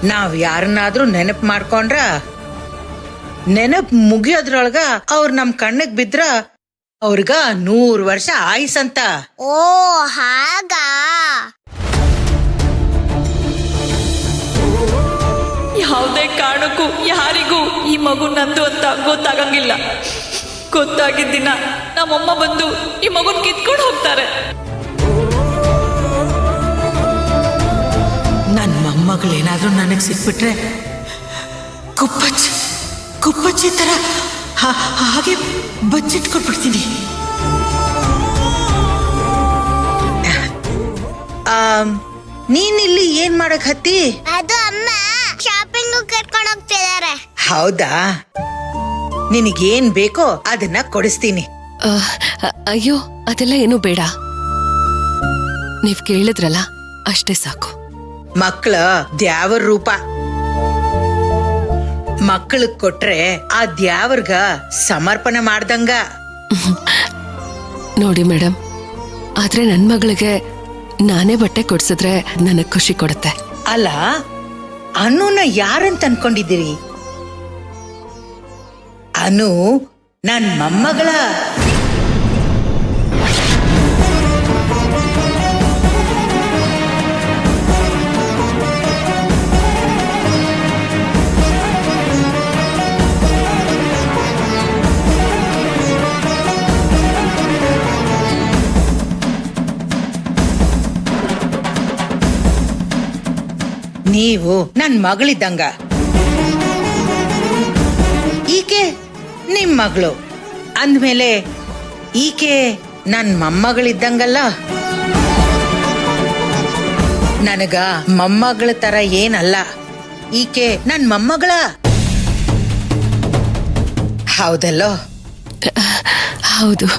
ನಾವ್ ಯಾರನ್ನಾದ್ರೂ ನೆನಪು ಮಾಡ್ಕೊಂಡ್ರ ನೆನಪು ಮುಗಿಯೋದ್ರೊಳಗ ಅವ್ರ ನಮ್ ಕಣ್ಣಿಗ್ ಬಿದ್ರ ಅವ್ರಿಗ 100 ವರ್ಷ ಆಯ್ಸಂತ. ಓ ಹಾಗಾ? ಯಾವುದೇ ಕಾರಣಕ್ಕೂ ಯಾರಿಗೂ ಈ ಮಗು ನಂದು ಅಂತ ಗೊತ್ತಾಗಂಗಿಲ್ಲ. ಗೊತ್ತಾಗಿದ್ದ ದಿನ ನಮ್ಮಮ್ಮ ಬಂದು ಈ ಮಗುನ್ ಕಿತ್ಕೊಂಡು ಹೋಗ್ತಾರೆ. ನನ್ ಮೊಮ್ಮಗಳೇನಾದ್ರೂ ನನಗ್ ಸಿಕ್ಬಿಟ್ರೆ ಕುಪ್ಪಚ್ಚಿ ತರ ಹಾಗೆ ಬಚ್ಚಿಟ್ಕೊಟ್ಬಿಡ್ತೀನಿ. ನೀನಿಲ್ಲಿ ಏನ್ ಮಾಡಕ್ ಹತ್ತಿ? ಅದು ಅಮ್ಮ ಶಾಪಿಂಗ್ ಕರ್ಕೊಂಡು ಹೋಗ್ತಿದ್ದಾರೆ. ಹೌದಾ, ನಿನಗೇನ್ ಬೇಕೋ ಅದನ್ನ ಕೊಡಿಸ್ತೀನಿ. ಅಯ್ಯೋ ಅದೆಲ್ಲ ಏನೂ ಬೇಡ, ನೀವ್ ಕೇಳಿದ್ರಲ್ಲ ಅಷ್ಟೇ ಸಾಕು. ಮಕ್ಕಳ ದ್ಯಾವರ್ ರೂಪ, ಮಕ್ಕಳಿಗ್ ಕೊಟ್ರೆ ಆ ದ್ಯಾವರ್ಗ ಸಮರ್ಪಣೆ ಮಾಡ್ದಂಗ. ನೋಡಿ ಮೇಡಮ್, ಆದ್ರೆ ನನ್ ಮಗಳಿಗೆ ನಾನೇ ಬಟ್ಟೆ ಕೊಡ್ಸಿದ್ರೆ ನನಗ್ ಖುಷಿ ಕೊಡುತ್ತೆ. ಅಲ್ಲ, ಅನುನ ಯಾರಂತ ಅನ್ಕೊಂಡಿದ್ದೀರಿ? ಅನು ನನ್ ಮೊಮ್ಮಗಳ. ನೀವು ನನ್ ಮಗಳಿದ್ದಂಗ, ಈಕೆ ನಿಮ್ ಮಗಳು ಅಂದ್ಮೇಲೆ ಈಕೆ ನನ್ ಮೊಮ್ಮಗಳಿದ್ದಂಗಲ್ಲ. ನನಗ ಮೊಮ್ಮಗಳ ತರ ಏನಲ್ಲ, ಈಕೆ ನನ್ ಮೊಮ್ಮಗಳ. ಹೌದಲ್ಲೋ? ಹೌದು.